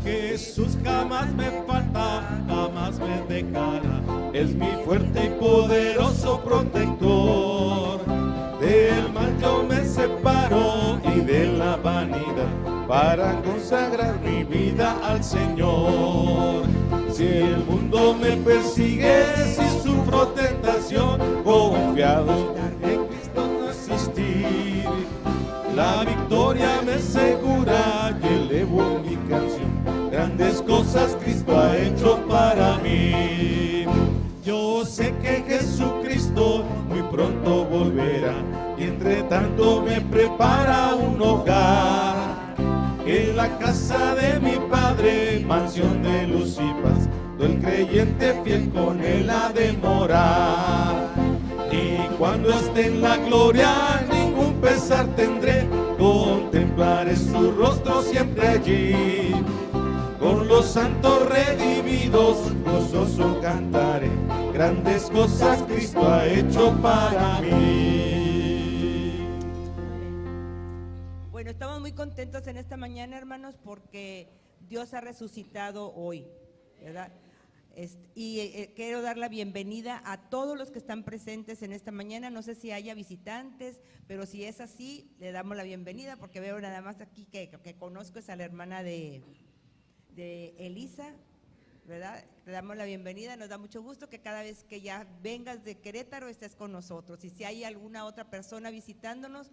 Jesús jamás me falta, jamás me dejará, es mi fuerte y poderoso protector. Del mal yo me separo y de la vanidad, para consagrar mi vida al Señor. Si el mundo me persigue, si sufro tentación, confiado en Cristo no existir. La victoria me asegura y elevo mi canción, grandes cosas Cristo ha hecho para mí. Yo sé que Jesucristo muy pronto volverá y entre tanto me prepara un hogar. En la casa de mi Padre, mansión de luz y paz, el creyente fiel con él ha de morar. Y cuando esté en la gloria ningún pesar tendré, contemplaré su rostro siempre allí. Con los santos redimidos gozoso cantaré, grandes cosas Cristo ha hecho para mí. Bueno, estamos muy contentos en esta mañana, hermanos, porque Dios ha resucitado hoy, ¿verdad? Quiero dar la bienvenida a todos los que están presentes en esta mañana. No sé si haya visitantes, pero si es así, le damos la bienvenida, porque veo nada más aquí que conozco es a la hermana de Elisa, ¿verdad? Te damos la bienvenida, nos da mucho gusto que cada vez que ya vengas de Querétaro estés con nosotros. Y si hay alguna otra persona visitándonos,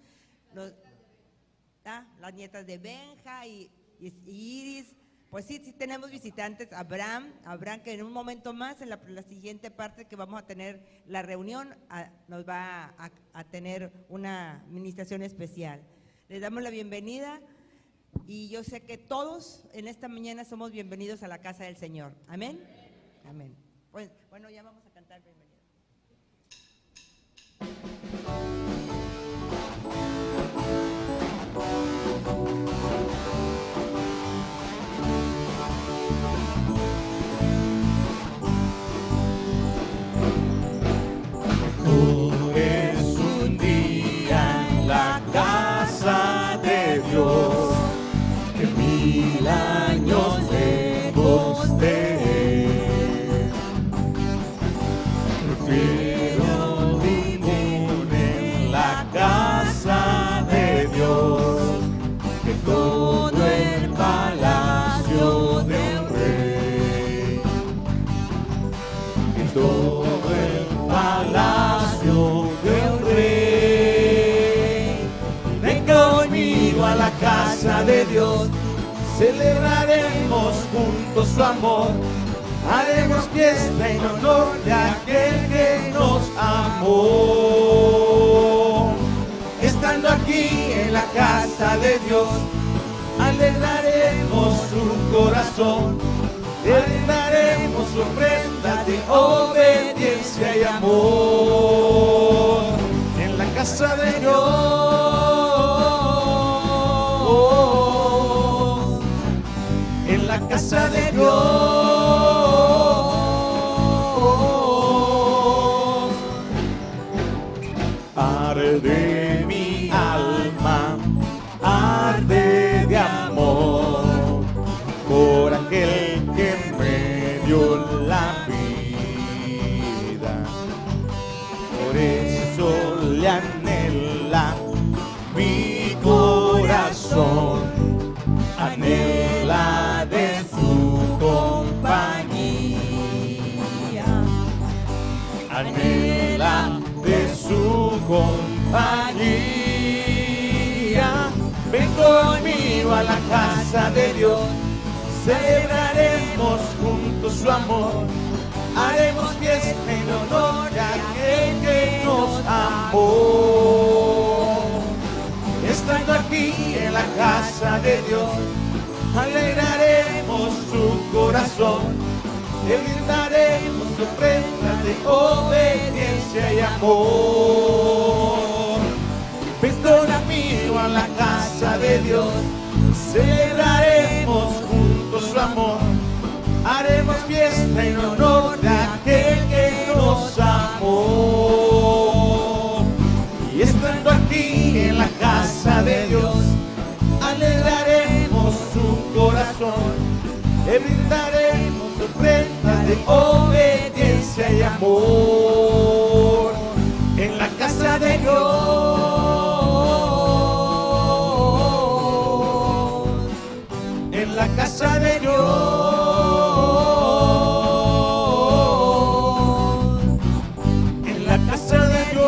las nietas de Benja y Iris, pues sí tenemos visitantes. Abraham, que en un momento más, en la siguiente parte que vamos a tener la reunión, nos va a tener una administración especial. Les damos la bienvenida. Y yo sé que todos en esta mañana somos bienvenidos a la casa del Señor. Amén. Amén. Pues bueno, ya vamos a cantar bienvenido. Hoy es un día en la casa de Dios, 1000 años lejos de Él. Prefiero vivir en la casa de Dios que todo el palacio de un rey, que todo el palacio de un rey. Venga conmigo a la casa de Dios, celebraremos juntos su amor, haremos fiesta en honor de aquel que nos amó. Estando aquí en la casa de Dios, alegraremos su corazón, alegraremos su ofrenda de obediencia y amor. En la casa de Dios, en la casa de Dios, arde mi alma, arde de amor por aquel que me dio la vida. Por eso le anhela mi corazón, anhela de su compañía, anhela de su compañía. Ven conmigo a la casa de Dios, celebraremos juntos su amor, haremos fiesta en honor a aquel que nos amó. Estando aquí en la casa de Dios, alegraremos su corazón, le brindaremos ofrenda de obediencia y amor. Ven conmigo a la casa de Dios, celebraremos juntos su amor, haremos fiesta en honor de aquel que nos amó. Y estando aquí en la casa de Dios, alegraremos su corazón, le brindaremos ofrenda de obediencia y amor. En la casa de Dios, en la casa de Dios, en la casa de Dios,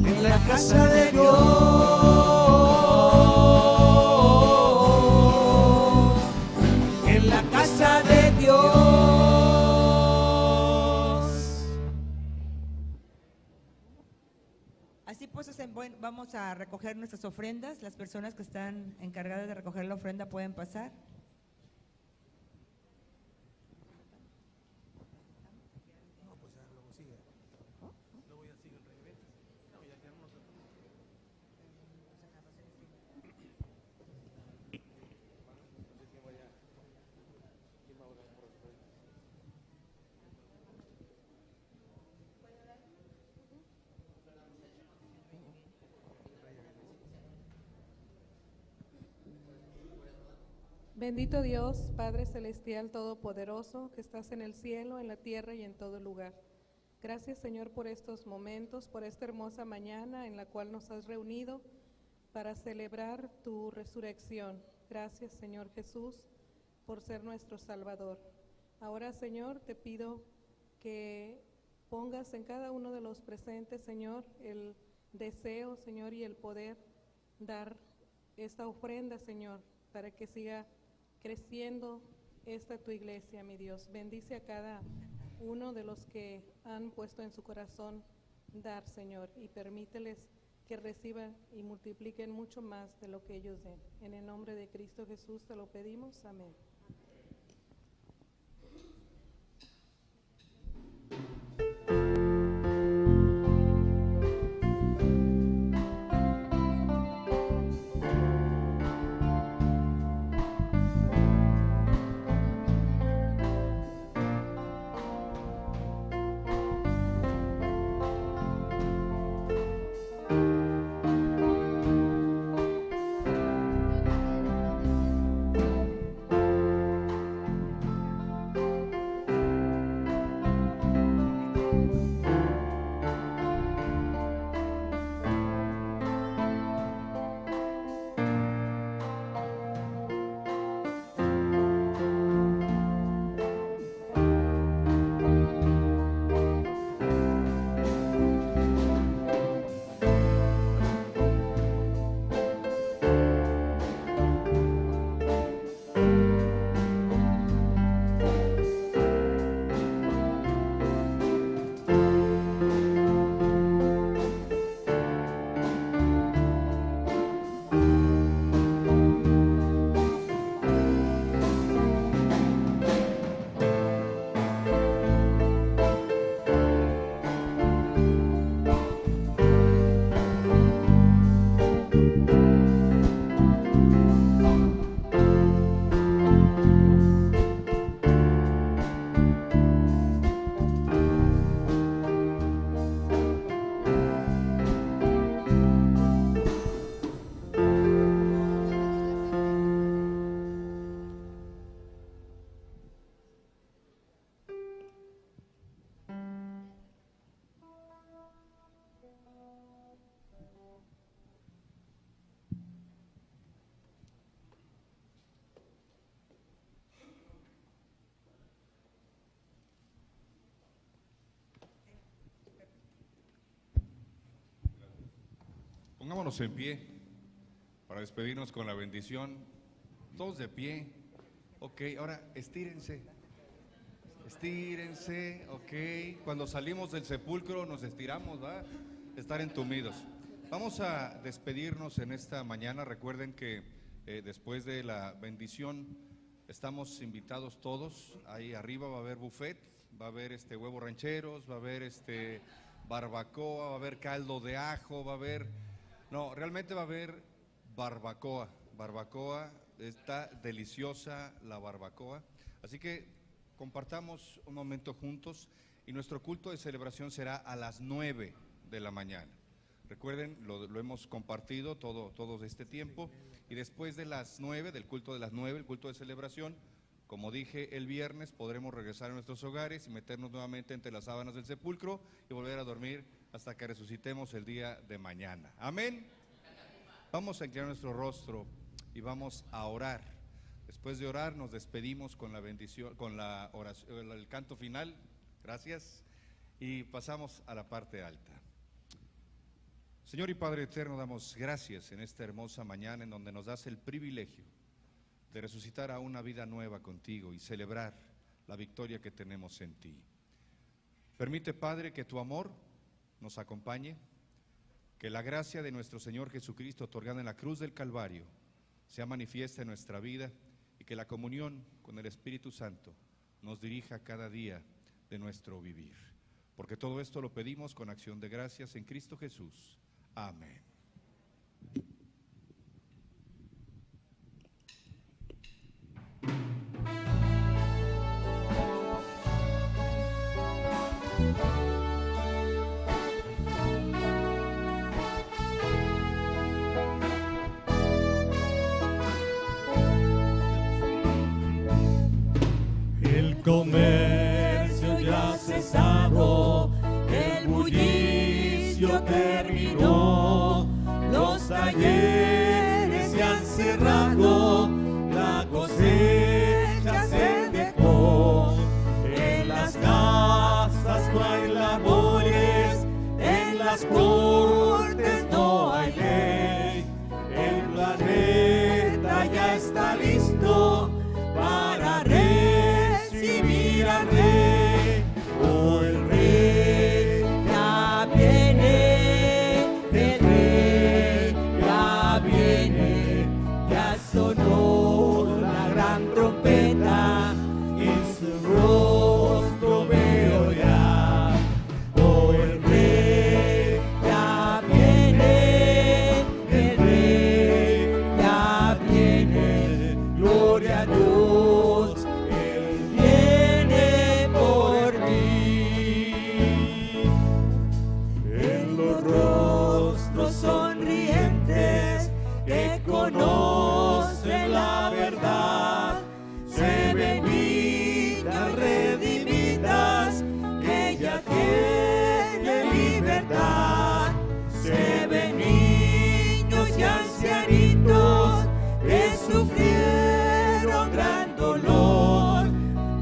en la casa de Dios. vamos a recoger nuestras ofrendas. Las personas que están encargadas de recoger la ofrenda pueden pasar. Bendito Dios, Padre Celestial Todopoderoso, que estás en el cielo, en la tierra y en todo lugar. Gracias, Señor, por estos momentos, por esta hermosa mañana en la cual nos has reunido para celebrar tu resurrección. Gracias, Señor Jesús, por ser nuestro Salvador. Ahora, Señor, te pido que pongas en cada uno de los presentes, Señor, el deseo, Señor, y el poder dar esta ofrenda, Señor, para que siga creciendo esta tu iglesia, mi Dios. Bendice a cada uno de los que han puesto en su corazón dar, Señor, y permíteles que reciban y multipliquen mucho más de lo que ellos den. En el nombre de Cristo Jesús te lo pedimos. Amén. Pongámonos en pie para despedirnos con la bendición. Todos de pie. Ok, ahora estírense. Estírense, ok. Cuando salimos del sepulcro nos estiramos, ¿verdad? Estar entumidos. Vamos a despedirnos en esta mañana. Recuerden que después de la bendición estamos invitados todos. Ahí arriba va a haber buffet, va a haber huevos rancheros, va a haber barbacoa, va a haber caldo de ajo, va a haber... No, realmente va a haber barbacoa. Barbacoa, está deliciosa la barbacoa. Así que compartamos un momento juntos y nuestro culto de celebración será a las 9 de la mañana. Recuerden, lo hemos compartido todo este tiempo, y después de las 9, del culto de las 9, el culto de celebración, como dije el viernes, podremos regresar a nuestros hogares y meternos nuevamente entre las sábanas del sepulcro y volver a dormir hasta que resucitemos el día de mañana. Amén. Vamos a inclinar nuestro rostro y vamos a orar. Después de orar nos despedimos con la bendición, con la oración, el canto final. Gracias. Y pasamos a la parte alta. Señor y Padre eterno, damos gracias en esta hermosa mañana en donde nos das el privilegio de resucitar a una vida nueva contigo y celebrar la victoria que tenemos en ti. Permite, Padre, que tu amor nos acompañe, Que la gracia de nuestro Señor Jesucristo, otorgada en la cruz del Calvario, sea manifiesta en nuestra vida y que la comunión con el Espíritu Santo nos dirija cada día de nuestro vivir. Porque todo esto lo pedimos con acción de gracias en Cristo Jesús. Amén. El comercio ya ha cesado, el bullicio terminó, los talleres se han cerrado, la cosecha se dejó. En las casas no hay labores, en las cortes no hay ley. El planeta ya está listo para recibir al rey. Oh, el rey ya viene, el rey ya viene, ya sonó la gran trompeta y su rostro veo ya. Oh, el rey ya viene, el rey ya viene, gloria a Dios, Él viene por mí. En los rostros sonrientes que conocen la verdad, se ven vidas redimidas que ya tienen libertad. Se ven niños y ancianitos que sufrieron gran dolor,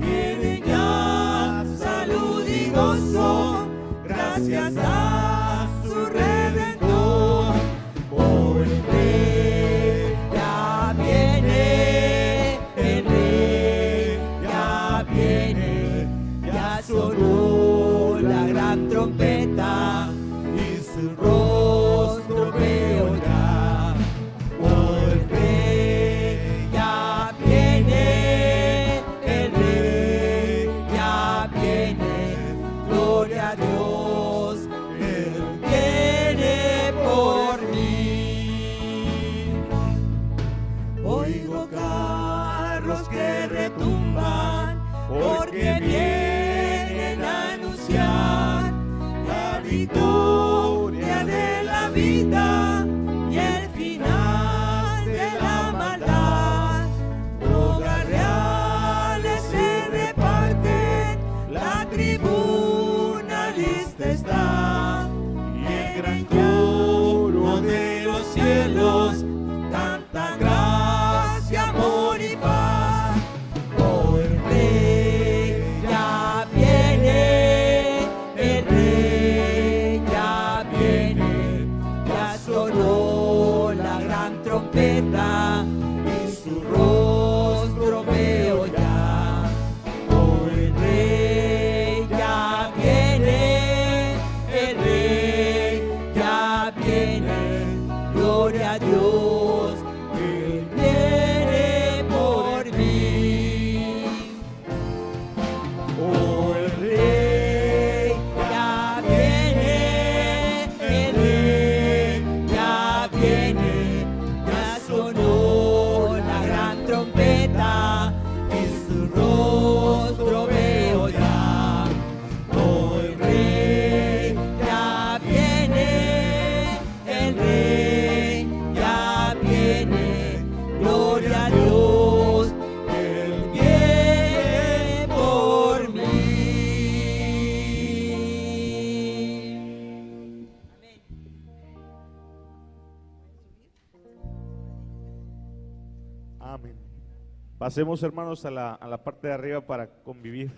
tienen ya salud y gozo gracias a su Redentor. Oh, el rey ya viene, el rey ya viene, ya sonó la gran trompeta y su rostro veo ya. Oh, el rey ya viene, el rey ya viene, gloria a Dios, Él viene por mí. Oigo carros que retumban porque vienen a anunciar la victoria de la vida y el final de la maldad. Drogas reales se reparten, la tribuna lista está y el gran coro de los cielos canta gracia, amor y paz. Oh, el rey ya viene, el rey ya viene, ya sonó la gran trompeta y su rostro veo ya. Oh, el rey ya viene, el rey ya viene, gloria a Dios, Él viene por mí. Oh, el rey ya viene, el rey ya viene, ya sonó la gran trompeta y su rostro veo ya. Oh, el rey ya viene, el rey ya viene, gloria a Dios, Él viene por mí. Amén. Pasemos, hermanos, a la parte de arriba para convivir.